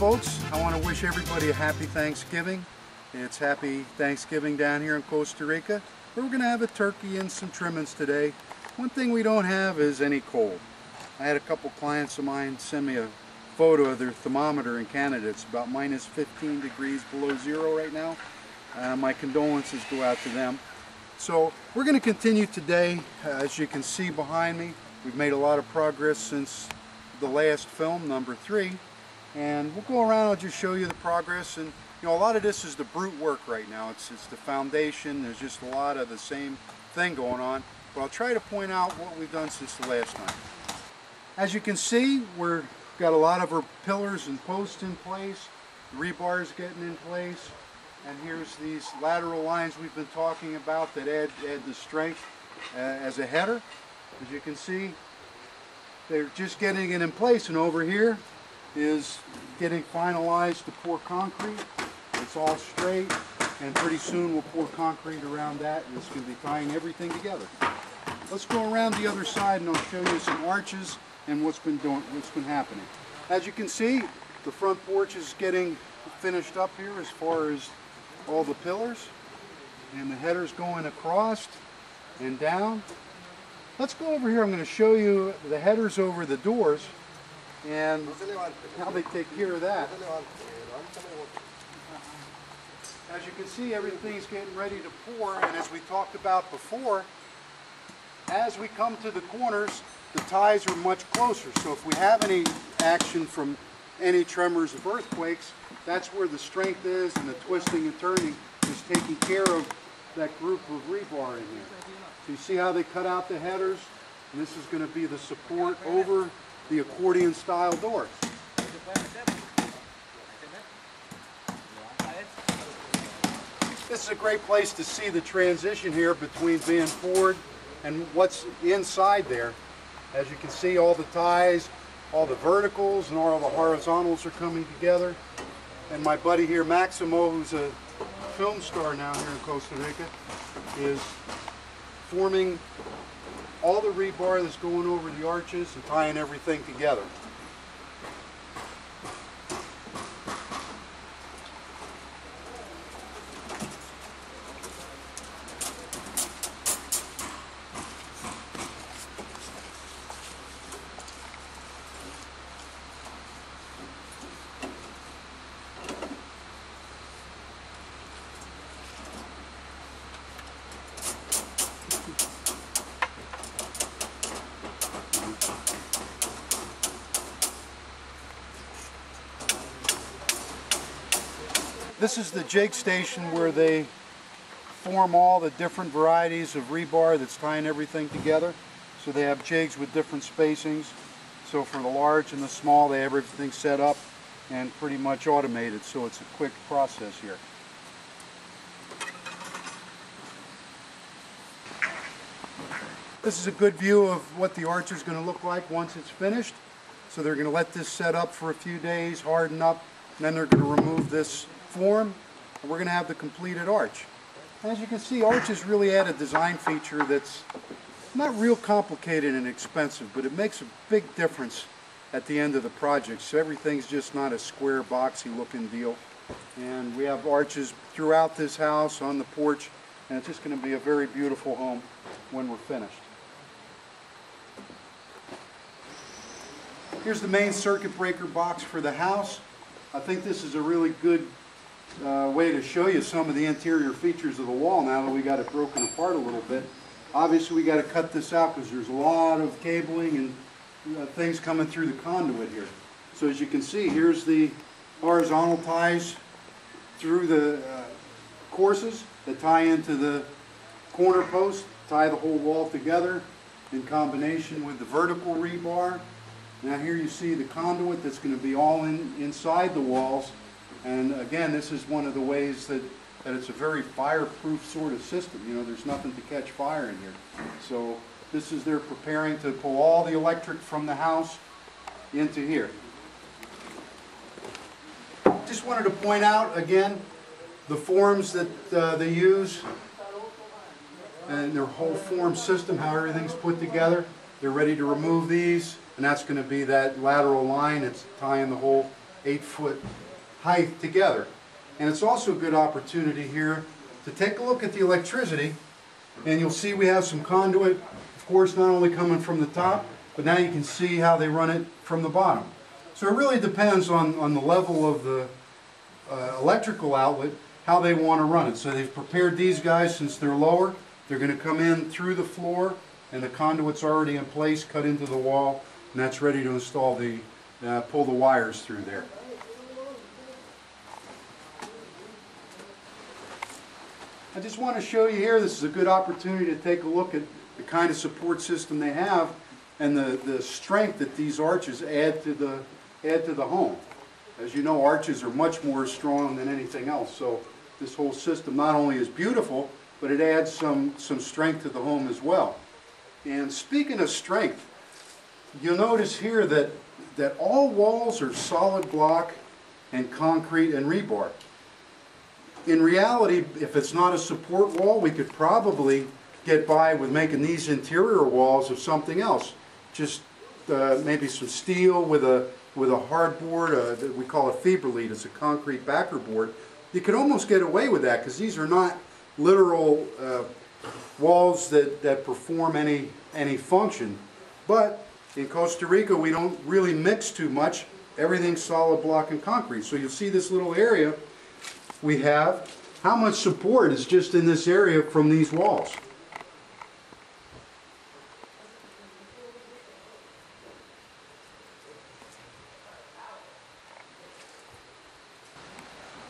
folks, I want to wish everybody a happy Thanksgiving. It's happy Thanksgiving down here in Costa Rica. We're going to have a turkey and some trimmings today. One thing we don't have is any cold. I had a couple clients of mine send me a photo of their thermometer in Canada. It's about minus 15 degrees below zero right now. My condolences go out to them. So we're going to continue today. As you can see behind me, we've made a lot of progress since the last film, number 3. And we'll go around, I'll just show you the progress. And you know, a lot of this is the brute work right now. It's the foundation. There's just a lot of the same thing going on. But I'll try to point out what we've done since the last time. As you can see, we've got a lot of our pillars and posts in place. The rebar is getting in place. And here's these lateral lines we've been talking about that add the strength as a header. As you can see, they're just getting it in place. And over here is getting finalized to pour concrete. It's all straight, and pretty soon we'll pour concrete around that, and it's going to be tying everything together. Let's go around the other side and I'll show you some arches and what's been happening. As you can see, the front porch is getting finished up here as far as all the pillars, and the headers going across and down. Let's go over here. I'm going to show you the headers over the doors and how they take care of that. As you can see, everything's getting ready to pour, and as we talked about before, as we come to the corners, the ties are much closer. So if we have any action from any tremors of earthquakes, that's where the strength is, and the twisting and turning is taking care of that group of rebar in here. So you see how they cut out the headers, and this is going to be the support over the accordion style doors. This is a great place to see the transition here between being poured and what's inside there. As you can see, all the ties, all the verticals and all the horizontals are coming together. And my buddy here, Maximo, who's a film star now here in Costa Rica, is forming all the rebar that's going over the arches and tying everything together. This is the jig station where they form all the different varieties of rebar that's tying everything together. So they have jigs with different spacings. So for the large and the small, they have everything set up and pretty much automated, so it's a quick process here. This is a good view of what the arch is going to look like once it's finished. So they're going to let this set up for a few days, harden up, and then they're going to remove this form, and we're going to have the completed arch. As you can see, arches really add a design feature that's not real complicated and expensive, but it makes a big difference at the end of the project. So everything's just not a square, boxy looking deal. And we have arches throughout this house, on the porch, and it's just going to be a very beautiful home when we're finished. Here's the main circuit breaker box for the house. I think this is a really good way to show you some of the interior features of the wall now that we got it broken apart a little bit. Obviously we got to cut this out because there's a lot of cabling and things coming through the conduit here. So as you can see, here's the horizontal ties through the courses that tie into the corner post, tie the whole wall together in combination with the vertical rebar. Now here you see the conduit that's going to be all inside the walls. And again, this is one of the ways that it's a very fireproof sort of system. You know, there's nothing to catch fire in here. So this is they're preparing to pull all the electric from the house into here. Just wanted to point out again the forms that they use and their whole form system, how everything's put together. They're ready to remove these, and that's going to be that lateral line. It's tying the whole 8-foot height together. And it's also a good opportunity here to take a look at the electricity, and you'll see we have some conduit, of course, not only coming from the top, but now you can see how they run it from the bottom. So it really depends on the level of the electrical outlet, how they want to run it. So they've prepared these guys, since they're lower, they're going to come in through the floor, and the conduit's already in place, cut into the wall, and that's ready to install the, pull the wires through there. I just want to show you here, this is a good opportunity to take a look at the kind of support system they have and the strength that these arches add to the home. As you know, arches are much more strong than anything else, so this whole system not only is beautiful, but it adds some strength to the home as well. And speaking of strength, you'll notice here that all walls are solid block and concrete and rebar. In reality, if it's not a support wall, we could probably get by with making these interior walls of something else. Just maybe some steel with a hardboard, that we call a fiberlite. It's a concrete backer board. You could almost get away with that because these are not literal walls that perform any function. But in Costa Rica, we don't really mix too much. Everything's solid block and concrete. So you'll see this little area we have, how much support is just in this area from these walls.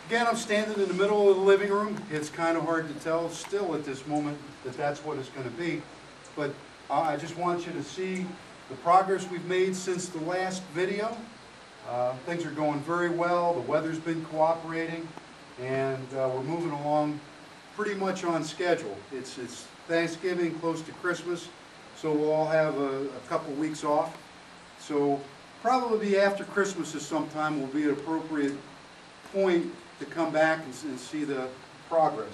Again, I'm standing in the middle of the living room. It's kind of hard to tell still at this moment that that's what it's going to be. But I just want you to see the progress we've made since the last video. Things are going very well. The weather's been cooperating, and we're moving along pretty much on schedule. It's Thanksgiving, close to Christmas, so we'll all have a couple weeks off. So probably after Christmas is sometime will be an appropriate point to come back and see the progress.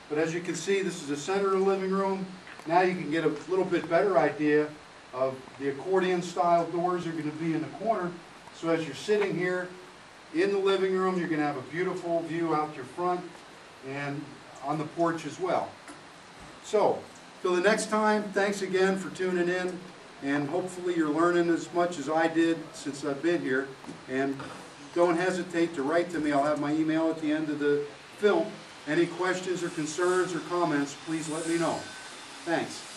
But as you can see, this is the center of the living room. Now you can get a little bit better idea of the accordion style doors are going to be in the corner. So as you're sitting here in the living room, you're going to have a beautiful view out your front and on the porch as well. So till the next time, thanks again for tuning in, and hopefully you're learning as much as I did since I've been here. And don't hesitate to write to me. I'll have my email at the end of the film. Any questions or concerns or comments, please let me know. Thanks.